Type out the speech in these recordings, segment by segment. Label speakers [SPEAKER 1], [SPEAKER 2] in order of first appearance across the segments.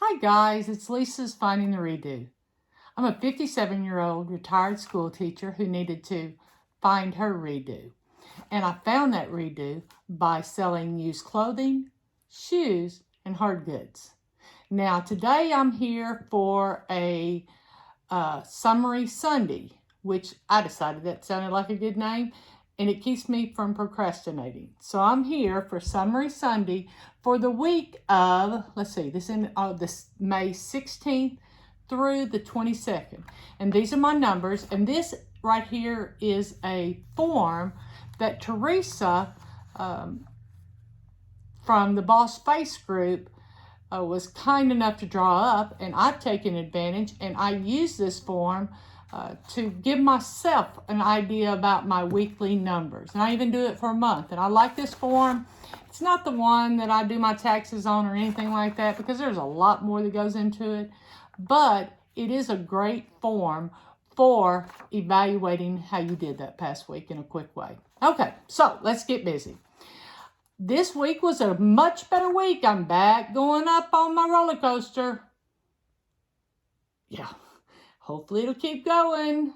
[SPEAKER 1] Hi guys, it's Lisa's Finding the Redo. I'm a 57-year-old retired school teacher who needed to find her redo. And I found that redo by selling used clothing, shoes, and hard goods. Now today I'm here for a Summary Sunday, which I decided that sounded like a good name, and it keeps me from procrastinating. So I'm here for Summary Sunday for the week of, this May 16th through the 22nd. And these are my numbers, and this right here is a form that Teresa from the Boss Face group was kind enough to draw up, and I've taken advantage, and I use this form to give myself an idea about my weekly numbers. And I even do it for a month. And I like this form. It's not the one that I do my taxes on or anything like that, because there's a lot more that goes into it. But it is a great form for evaluating how you did that past week in a quick way. Okay, so let's get busy. This week was a much better week. I'm back going up on my roller coaster. Yeah, hopefully it'll keep going.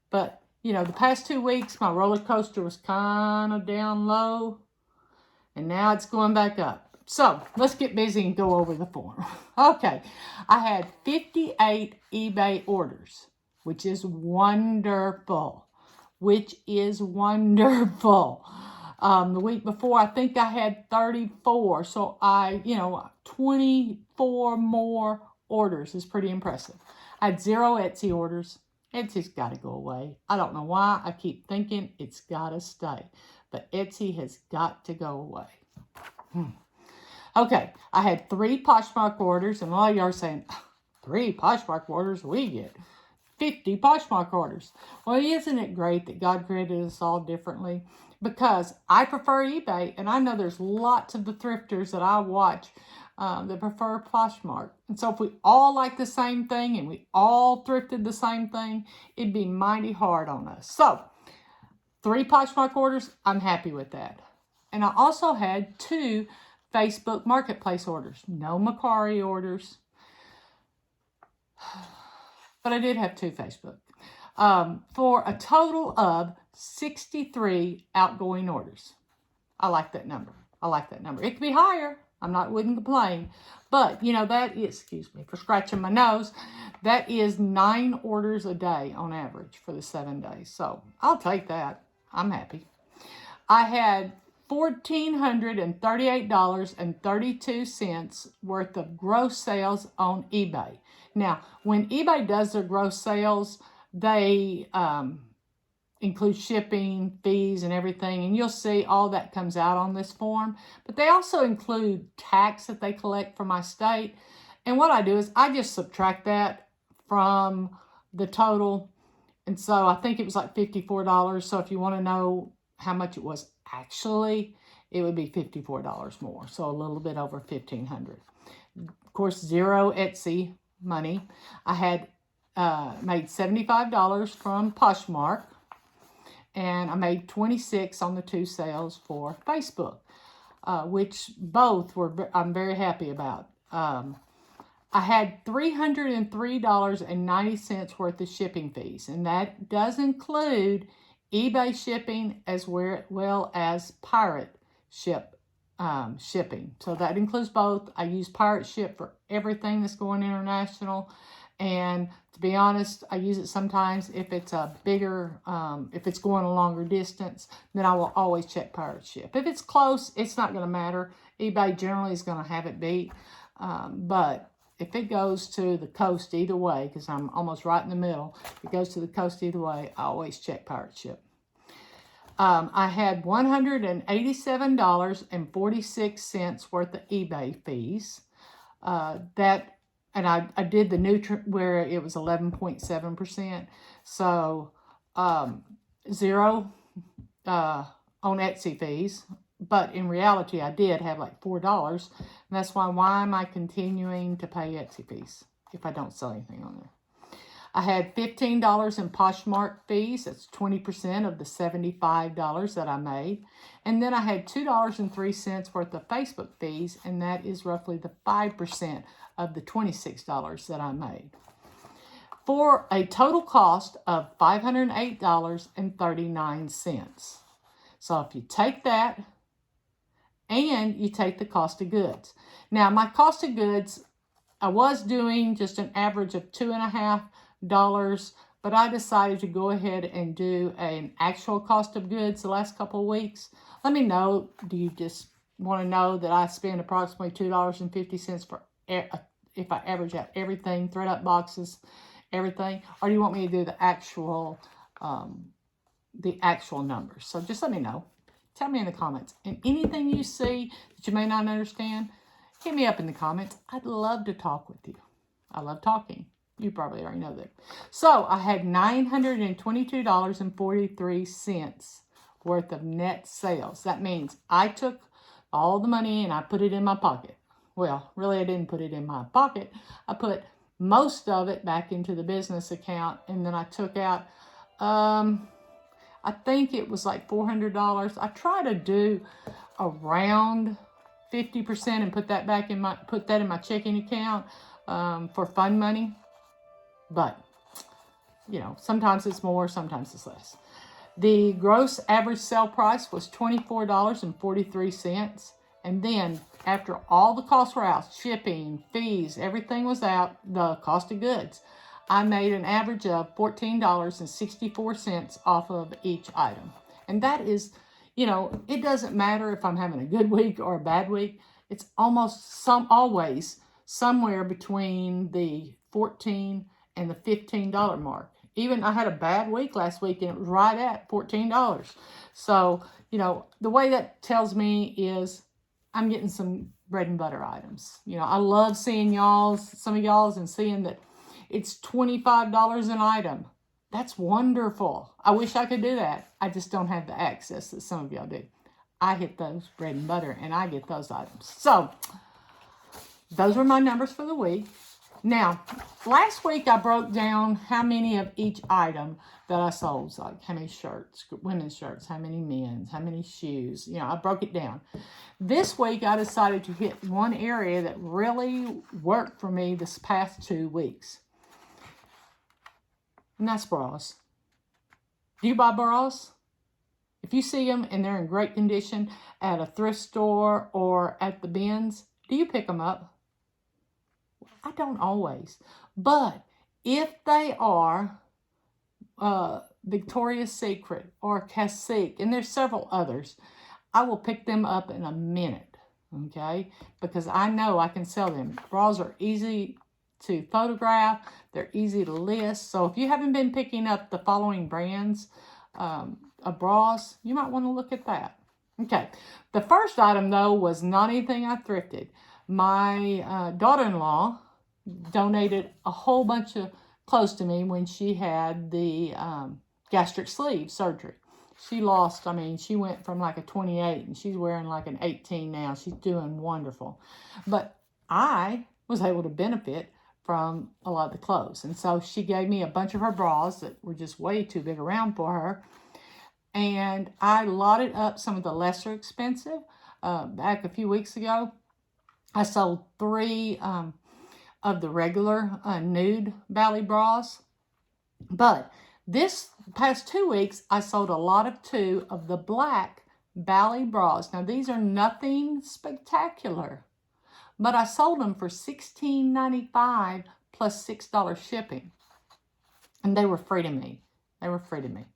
[SPEAKER 1] But, the past 2 weeks, my roller coaster was kind of down low. And now it's going back up. So, let's get busy and go over the form. Okay, I had 58 eBay orders, which is wonderful. The week before, I think I had 34. So 24 more orders is pretty impressive. I had 0 Etsy orders. Etsy's got to go away. I don't know why. I keep thinking it's got to stay. But Etsy has got to go away. Okay, I had 3 Poshmark orders. And all y'all are saying, 3 Poshmark orders? We get 50 Poshmark orders. Well, isn't it great that God created us all differently? Because I prefer eBay, and I know there's lots of the thrifters that I watch that prefer Poshmark. And so if we all like the same thing and we all thrifted the same thing, it'd be mighty hard on us. So 3 Poshmark orders, I'm happy with that. And I also had 2 Facebook Marketplace orders. No Mercari orders. But I did have 2 Facebook. For a total of 63 outgoing orders. I like that number. It could be higher. Wouldn't complain. But, that is, excuse me for scratching my nose, that is 9 orders a day on average for the 7 days. So, I'll take that. I'm happy. I had $1,438.32 worth of gross sales on eBay. Now, when eBay does their gross sales, they include shipping, fees, and everything. And you'll see all that comes out on this form. But they also include tax that they collect from my state. And what I do is I just subtract that from the total. And so I think it was like $54. So if you want to know how much it was actually, it would be $54 more. So a little bit over $1,500. Of course, 0 Etsy money. I had made $75 from Poshmark, and I made $26 on the 2 sales for Facebook, which both I'm very happy about. I had $303.90 worth of shipping fees, and that does include eBay shipping as well as pirate shipping. So that includes both. I use Pirate Ship for everything that's going international. And to be honest, I use it sometimes if it's a bigger, if it's going a longer distance, then I will always check Pirate Ship. If it's close, it's not going to matter. eBay generally is going to have it beat. But if it goes to the coast either way, because I'm almost right in the middle, if it goes to the coast either way, I always check Pirate Ship. I had $187.46 worth of eBay fees. And I did the new where it was 11.7%. So 0 on Etsy fees. But in reality, I did have like $4. And that's why am I continuing to pay Etsy fees if I don't sell anything on there? I had $15 in Poshmark fees. That's 20% of the $75 that I made. And then I had $2.03 worth of Facebook fees, and that is roughly the 5% of the $26 that I made, for a total cost of $508.39. So if you take that and you take the cost of goods. Now, my cost of goods, I was doing just an average of $2.50, but I decided to go ahead and do an actual cost of goods the last couple of weeks. Let me know, do you just want to know that I spend approximately $2.50 for if I average out everything, thread up boxes, everything, or do you want me to do the actual numbers? So just let me know. Tell me in the comments. And anything you see that you may not understand, hit me up in the comments. I'd love to talk with you. I love talking. You probably already know that. So I had $922.43 worth of net sales. That means I took all the money and I put it in my pocket. Well, really, I didn't put it in my pocket. I put most of it back into the business account, and then I took out, I think it was like $400. I try to do around 50% and put that in my checking account for fun money. But, you know, sometimes it's more, sometimes it's less. The gross average sale price was $24.43. And then after all the costs were out, shipping, fees, everything was out, the cost of goods, I made an average of $14.64 off of each item. And that is, you know, it doesn't matter if I'm having a good week or a bad week. It's always somewhere between the $14 and the $15 mark. Even I had a bad week last week and it was right at $14. So, you know, the way that tells me is I'm getting some bread and butter items. You know, I love seeing some of y'all's and seeing that it's $25 an item. That's wonderful. I wish I could do that. I just don't have the access that some of y'all do. I hit those bread and butter and I get those items. So those were my numbers for the week. Now, last week I broke down how many of each item that I sold, like how many shirts, women's shirts, how many men's, how many shoes. You know, I broke it down. This week I decided to hit one area that really worked for me this past 2 weeks. And that's bras. Do you buy bras? If you see them and they're in great condition at a thrift store or at the bins, do you pick them up? I don't always. But if they are Victoria's Secret or Classique, and there's several others, I will pick them up in a minute, okay? Because I know I can sell them. Bras are easy to photograph. They're easy to list. So if you haven't been picking up the following brands of bras, you might want to look at that. Okay. The first item, though, was not anything I thrifted. My daughter-in-law donated a whole bunch of clothes to me when she had the gastric sleeve surgery. She she went from like a 28 and she's wearing like an 18 now. She's doing wonderful. But I was able to benefit from a lot of the clothes. And so she gave me a bunch of her bras that were just way too big around for her. And I lotted up some of the lesser expensive. Back a few weeks ago, I sold 3 of the regular nude Bali bras. But this past 2 weeks, I sold a lot of 2 of the black Bali bras. Now, these are nothing spectacular, but I sold them for $16.95 plus $6 shipping. And they were free to me. They were free to me.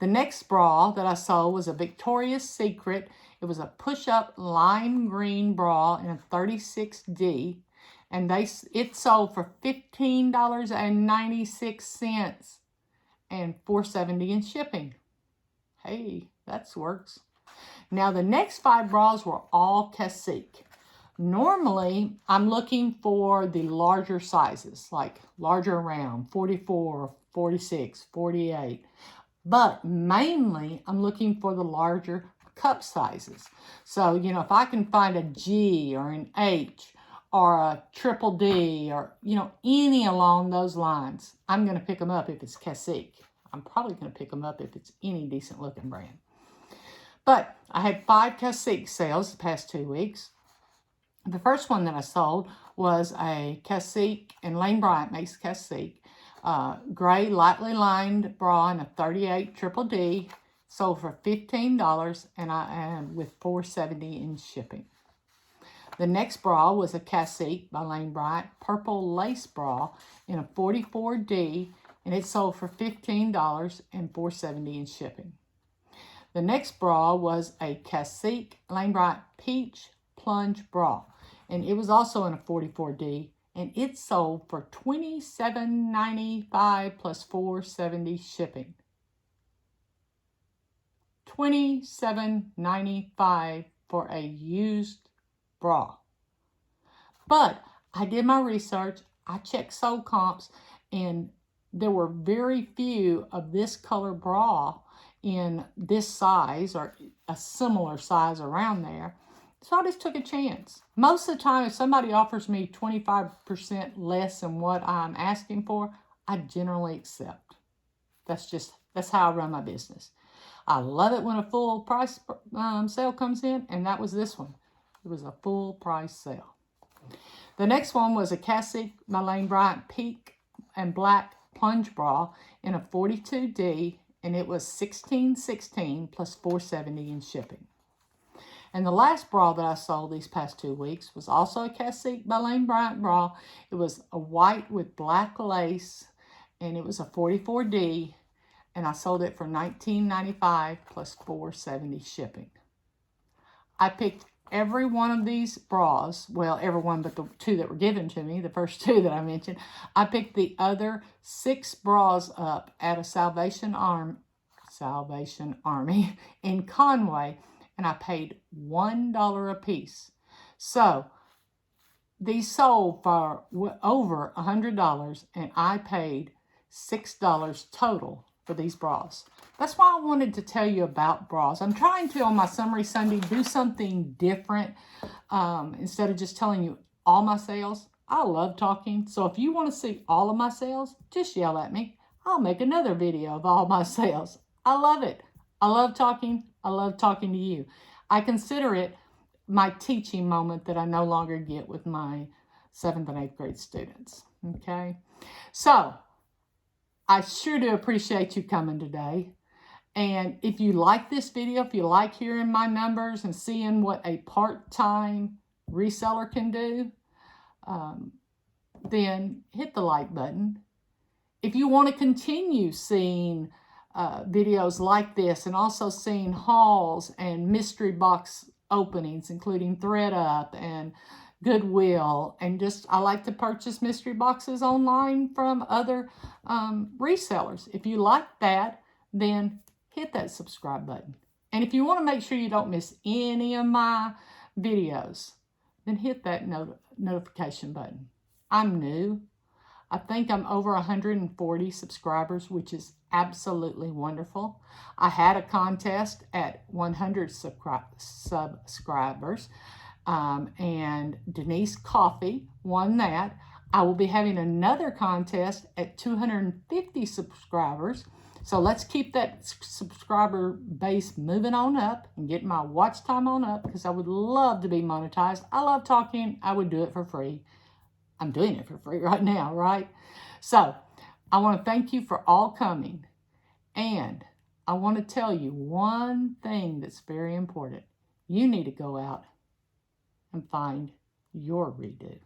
[SPEAKER 1] The next bra that I sold was a Victoria's Secret. It was a push-up lime green bra in a 36D. And it sold for $15.96 and $4.70 in shipping. Hey, that works. Now, the next 5 bras were all Classique. Normally, I'm looking for the larger sizes, like larger around 44, 46, 48. But mainly, I'm looking for the larger cup sizes. So, you know, if I can find a G or an H or a triple D or, you know, any along those lines, I'm going to pick them up if it's Classique. I'm probably going to pick them up if it's any decent looking brand. But I had 5 Classique sales the past 2 weeks. The first one that I sold was a Cacique, and Lane Bryant makes Cacique, gray lightly lined bra in a 38 Triple D, sold for $15, and I am with $4.70 in shipping. The next bra was a Cacique by Lane Bryant, purple lace bra in a 44D, and it sold for $15 and $4.70 in shipping. The next bra was a Cacique Lane Bryant peach plunge bra, and it was also in a 44D, and it sold for $27.95 plus $4.70 shipping. $27.95 for a used bra. But I did my research, I checked sold comps, and there were very few of this color bra in this size or a similar size around there. So I just took a chance. Most of the time, if somebody offers me 25% less than what I'm asking for, I generally accept. That's how I run my business. I love it when a full price sale comes in, and that was this one. It was a full price sale. The next one was a Cacique by Lane Bryant pink and black plunge bra in a 42D, and it was $16.16 plus $4.70 in shipping. And the last bra that I sold these past 2 weeks was also a Cacique by Lane Bryant bra. It was a white with black lace, and it was a 44D, and I sold it for $19.95 plus $4.70 shipping. I picked every one of these bras, well, every one but the 2 that were given to me, the first 2 that I mentioned. I picked the other 6 bras up at a Salvation Army in Conway, and I paid $1 a piece. So these sold for over $100, and I paid $6 total for these bras. That's why I wanted to tell you about bras. I'm trying to, on my Summary Sunday, do something different instead of just telling you all my sales. I love talking, so if you want to see all of my sales, just yell at me. I'll make another video of all my sales. I love it. I love talking. I love talking to you. I consider it my teaching moment that I no longer get with my 7th and 8th grade students. Okay? So, I sure do appreciate you coming today. And if you like this video, if you like hearing my numbers and seeing what a part-time reseller can do, then hit the like button. If you want to continue seeing videos like this and also seeing hauls and mystery box openings, including ThredUp and Goodwill, and just I like to purchase mystery boxes online from other resellers. If you like that, then hit that subscribe button. And if you want to make sure you don't miss any of my videos, then hit that notification button. I'm new. I think I'm over 140 subscribers, which is absolutely wonderful. I had a contest at 100 subscribers. And Denise Coffey won that. I will be having another contest at 250 subscribers. So let's keep that subscriber base moving on up and get my watch time on up, because I would love to be monetized. I love talking. I would do it for free. I'm doing it for free right now, right? So I want to thank you for all coming. And I want to tell you one thing that's very important. You need to go out and find your redo.